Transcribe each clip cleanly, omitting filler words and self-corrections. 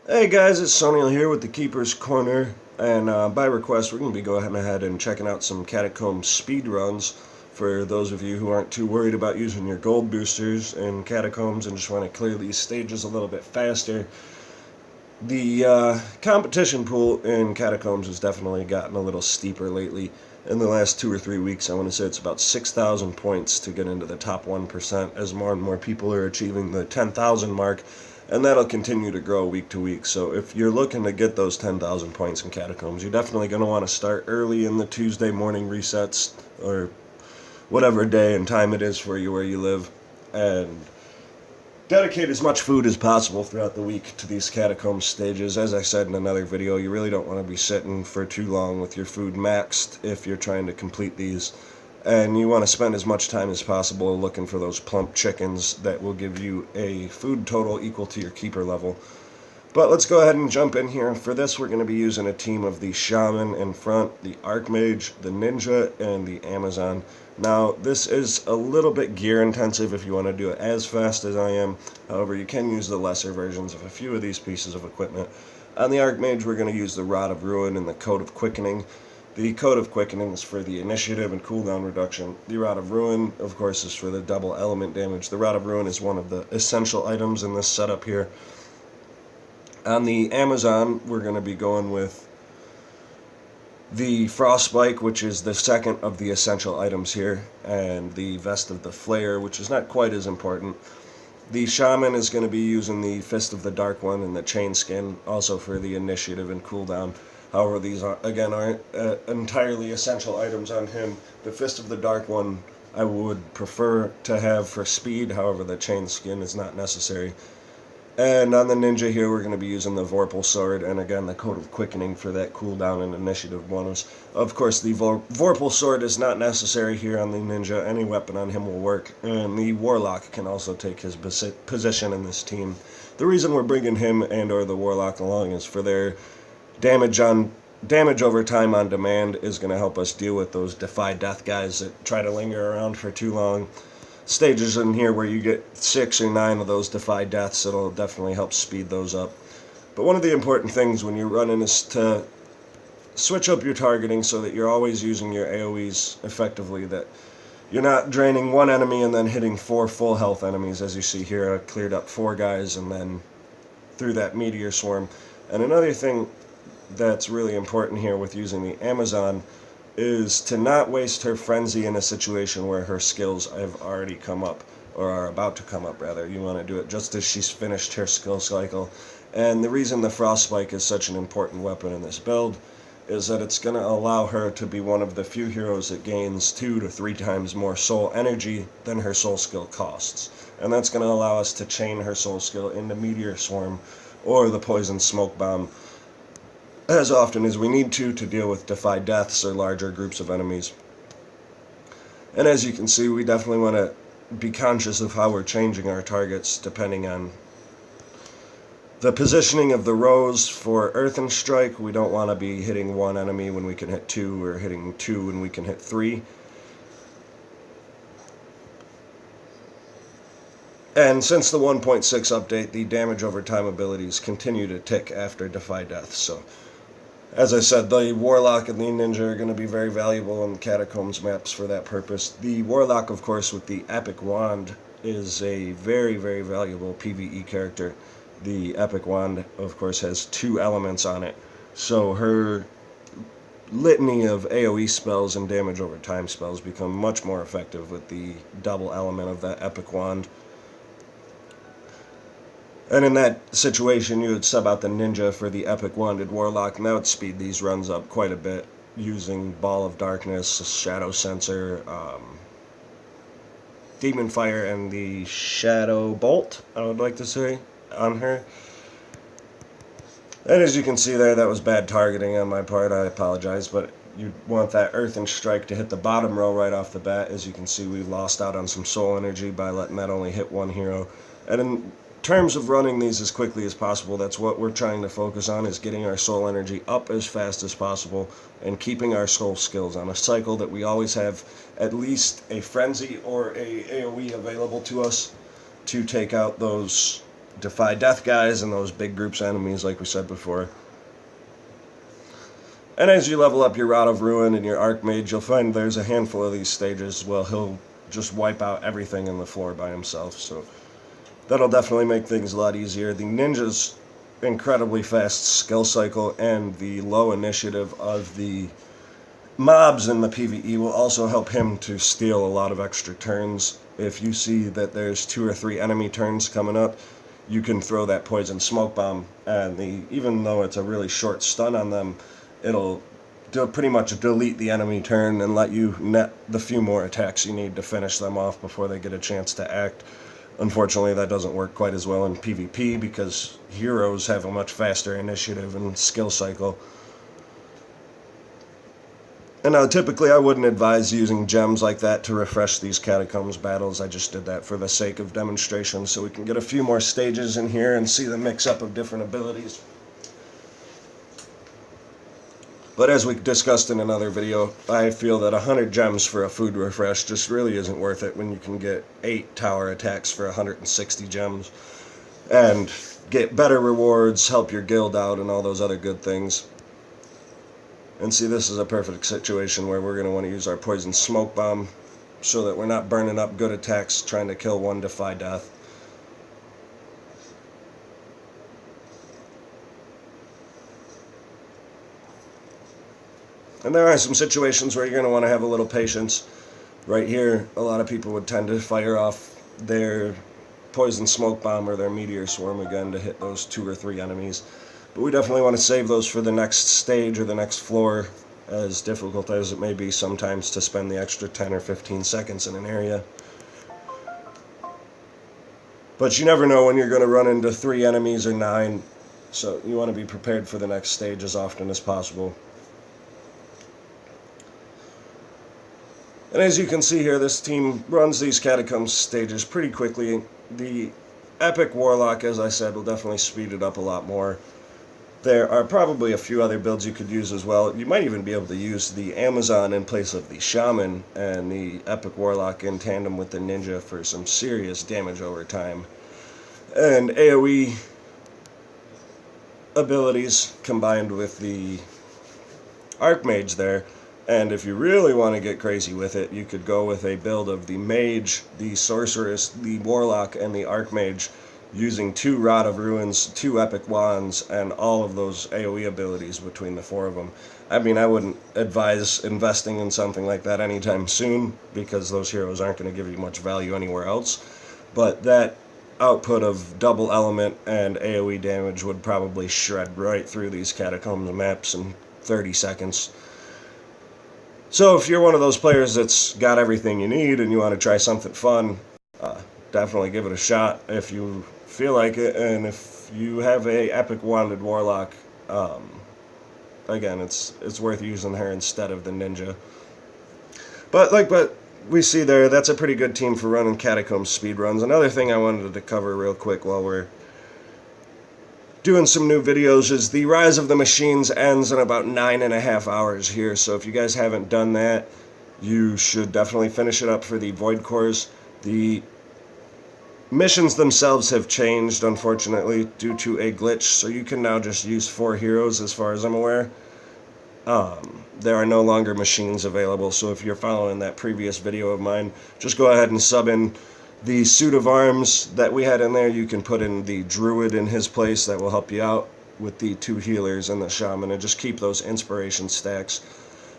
Hey guys, it's Sonny here with the Keeper's Corner, and by request we're going to be going ahead and checking out some Catacombs speedruns for those of you who aren't too worried about using your gold boosters in Catacombs and just want to clear these stages a little bit faster. The competition pool in Catacombs has definitely gotten a little steeper lately. In the last 2 or 3 weeks, I want to say it's about 6,000 points to get into the top 1% as more and more people are achieving the 10,000 mark, and that'll continue to grow week to week. So if you're looking to get those 10,000 points in Catacombs, you're definitely going to want to start early in the Tuesday morning resets, or whatever day and time it is for you where you live, and dedicate as much food as possible throughout the week to these Catacomb stages. As I said in another video, you really don't want to be sitting for too long with your food maxed if you're trying to complete these. And you want to spend as much time as possible looking for those plump chickens that will give you a food total equal to your keeper level. But let's go ahead and jump in here. For this, we're going to be using a team of the Shaman in front, the Archmage, the Ninja, and the Amazon. Now, this is a little bit gear intensive if you want to do it as fast as I am. However, you can use the lesser versions of a few of these pieces of equipment. On the Archmage, we're going to use the Rod of Ruin and the Coat of Quickening. The Coat of Quickening is for the initiative and cooldown reduction. The Rod of Ruin, of course, is for the double element damage. The Rod of Ruin is one of the essential items in this setup here. On the Amazon, we're going to be going with the Frostbite, which is the second of the essential items here, and the Vest of the Flare, which is not quite as important. The Shaman is going to be using the Fist of the Dark One and the Chain Skin, also for the initiative and cooldown. However, these again aren't entirely essential items on him. The Fist of the Dark One I would prefer to have for speed, however the Chain Skin is not necessary. And on the Ninja here, we're going to be using the Vorpal Sword, and again, the Coat of Quickening for that cooldown and initiative bonus. Of course, the Vorpal Sword is not necessary here on the Ninja. Any weapon on him will work, and the Warlock can also take his position in this team. The reason we're bringing him and or the Warlock along is for their damage over time on demand is going to help us deal with those Defy Death guys that try to linger around for too long. Stages in here where you get 6 or 9 of those Defy Deaths, it'll definitely help speed those up. But one of the important things when you're running is to switch up your targeting so that you're always using your AoEs effectively, that you're not draining one enemy and then hitting 4 full health enemies. As you see here, I cleared up 4 guys and then threw that meteor swarm. And another thing that's really important here with using the Amazon is to not waste her frenzy in a situation where her skills have already come up, or are about to come up rather. You want to do it just as she's finished her skill cycle. And the reason the Frostspike is such an important weapon in this build is that it's going to allow her to be one of the few heroes that gains 2 to 3 times more soul energy than her soul skill costs. And that's going to allow us to chain her soul skill into Meteor Swarm or the Poison Smoke Bomb as often as we need to deal with Defy Deaths or larger groups of enemies. And as you can see, we definitely want to be conscious of how we're changing our targets depending on the positioning of the rows. For Earthen Strike, we don't want to be hitting 1 enemy when we can hit 2, or hitting 2 when we can hit 3. And since the 1.6 update, the damage over time abilities continue to tick after Defy Death. So, as I said, the Warlock and the Ninja are going to be very valuable in Catacombs maps for that purpose. The Warlock, of course, with the Epic Wand, is a very, very valuable PvE character. The Epic Wand, of course, has 2 elements on it, so her litany of AoE spells and damage over time spells become much more effective with the double element of that Epic Wand. And in that situation, you would sub out the Ninja for the Epic Wanded Warlock, and that would speed these runs up quite a bit, using Ball of Darkness, Shadow Sensor, Demon Fire, and the Shadow Bolt, I would like to say, on her. And as you can see there, that was bad targeting on my part, I apologize, but you want that Earthen Strike to hit the bottom row right off the bat. As you can see, we lost out on some soul energy by letting that only hit 1 hero. And in terms of running these as quickly as possible, that's what we're trying to focus on, is getting our soul energy up as fast as possible and keeping our soul skills on a cycle that we always have at least a frenzy or a AoE available to us to take out those defy death guys and those big groups of enemies like we said before. And as you level up your Rod of Ruin and your Archmage, you'll find there's a handful of these stages. Well, he'll just wipe out everything in the floor by himself, so that'll definitely make things a lot easier. The ninja's incredibly fast skill cycle and the low initiative of the mobs in the PvE will also help him to steal a lot of extra turns. If you see that there's 2 or 3 enemy turns coming up, you can throw that poison smoke bomb, and even though it's a really short stun on them, it'll pretty much delete the enemy turn and let you net the few more attacks you need to finish them off before they get a chance to act. Unfortunately, that doesn't work quite as well in PvP because heroes have a much faster initiative and skill cycle. And now, typically I wouldn't advise using gems like that to refresh these Catacombs battles. I just did that for the sake of demonstration so we can get a few more stages in here and see the mix-up of different abilities. But as we discussed in another video, I feel that 100 gems for a food refresh just really isn't worth it when you can get 8 tower attacks for 160 gems and get better rewards, help your guild out, and all those other good things. And see, this is a perfect situation where we're going to want to use our poison smoke bomb so that we're not burning up good attacks trying to kill one defy death. And there are some situations where you're going to want to have a little patience. Right here, a lot of people would tend to fire off their poison smoke bomb or their meteor swarm again to hit those 2 or 3 enemies. But we definitely want to save those for the next stage or the next floor, as difficult as it may be sometimes to spend the extra 10 or 15 seconds in an area. But you never know when you're going to run into 3 enemies or 9, so you want to be prepared for the next stage as often as possible. And as you can see here, this team runs these Catacombs stages pretty quickly. The Epic Warlock, as I said, will definitely speed it up a lot more. There are probably a few other builds you could use as well. You might even be able to use the Amazon in place of the Shaman and the Epic Warlock in tandem with the Ninja for some serious damage over time. And AoE abilities combined with the Archmage there. And if you really want to get crazy with it, you could go with a build of the Mage, the Sorceress, the Warlock, and the Archmage, using 2 Rod of Ruins, 2 Epic Wands, and all of those AoE abilities between the 4 of them. I mean, I wouldn't advise investing in something like that anytime soon, because those heroes aren't going to give you much value anywhere else. But that output of double element and AoE damage would probably shred right through these Catacombs maps in 30 seconds. So if you're one of those players that's got everything you need and you want to try something fun, definitely give it a shot if you feel like it. And if you have a Epic Wanded Warlock, again, it's worth using her instead of the Ninja. But we see there, that's a pretty good team for running Catacombs speedruns. Another thing I wanted to cover real quick while we're doing some new videos is the Rise of the Machines ends in about 9.5 hours here, so if you guys haven't done that, you should definitely finish it up for the Void Cores. The missions themselves have changed, unfortunately, due to a glitch, so you can now just use 4 heroes as far as I'm aware. There are no longer machines available, so if you're following that previous video of mine, just go ahead and sub in the suit of arms that we had in there. You can put in the druid in his place. That will help you out with the 2 healers and the shaman, and just keep those inspiration stacks.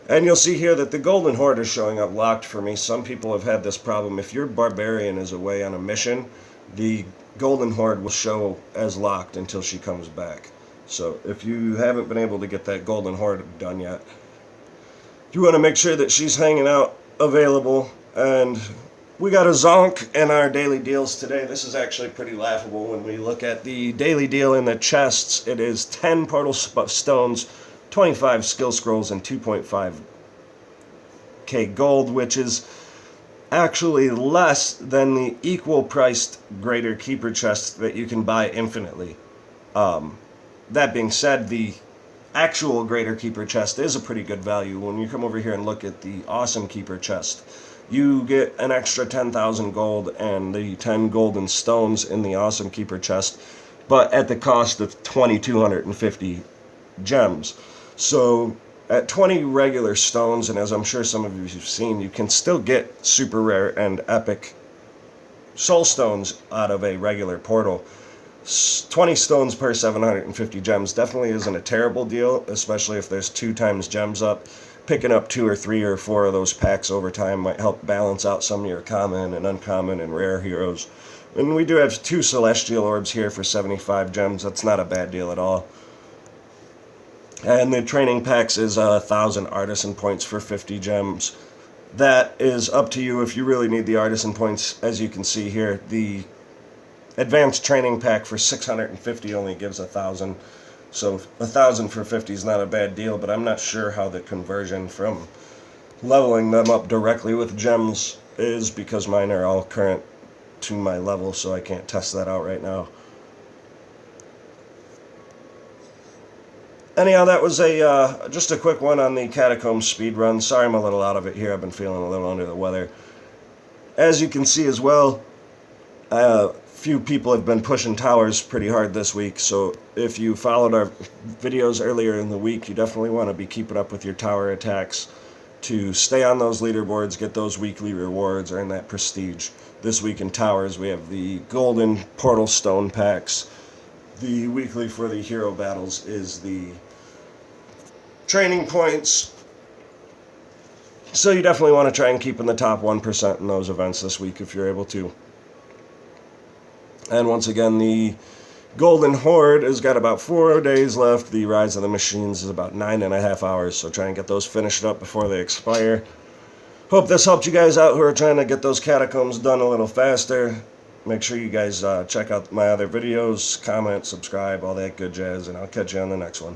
And you'll see here that the golden horde is showing up locked for me. Some people have had this problem. If your barbarian is away on a mission, the golden horde will show as locked until she comes back. So if you haven't been able to get that golden horde done yet, you want to make sure that she's hanging out available. And we got a zonk in our daily deals today. This is actually pretty laughable when we look at the daily deal in the chests. It is 10 portal stones, 25 skill scrolls, and 2.5k gold, which is actually less than the equal priced Greater Keeper chest that you can buy infinitely. That being said, the actual Greater Keeper chest is a pretty good value. When you come over here and look at the Awesome Keeper chest, you get an extra 10,000 gold and the 10 golden stones in the Awesome Keeper chest, but at the cost of 2,250 gems. So at 20 regular stones, and as I'm sure some of you have seen, you can still get super rare and epic soul stones out of a regular portal. 20 stones per 750 gems definitely isn't a terrible deal, especially if there's 2 times gems up. Picking up 2 or 3 or 4 of those packs over time might help balance out some of your common and uncommon and rare heroes. And we do have 2 celestial orbs here for 75 gems. That's not a bad deal at all. And the training packs is 1,000 artisan points for 50 gems. That is up to you if you really need the artisan points. As you can see here, the advanced training pack for 650 only gives 1,000. So 1,000 for 50 is not a bad deal, but I'm not sure how the conversion from leveling them up directly with gems is, because mine are all current to my level, so I can't test that out right now. Anyhow, that was just a quick one on the Catacombs speedrun. Sorry I'm a little out of it here. I've been feeling a little under the weather. As you can see as well, few people have been pushing towers pretty hard this week, so if you followed our videos earlier in the week, you definitely want to be keeping up with your tower attacks to stay on those leaderboards, get those weekly rewards, earn that prestige. This week in towers, we have the golden portal stone packs. The weekly for the hero battles is the training points. So you definitely want to try and keep in the top 1% in those events this week if you're able to. And once again, the Golden Horde has got about 4 days left. The Rise of the Machines is about 9.5 hours, so try and get those finished up before they expire. Hope this helped you guys out who are trying to get those catacombs done a little faster. Make sure you guys check out my other videos, comment, subscribe, all that good jazz, and I'll catch you on the next one.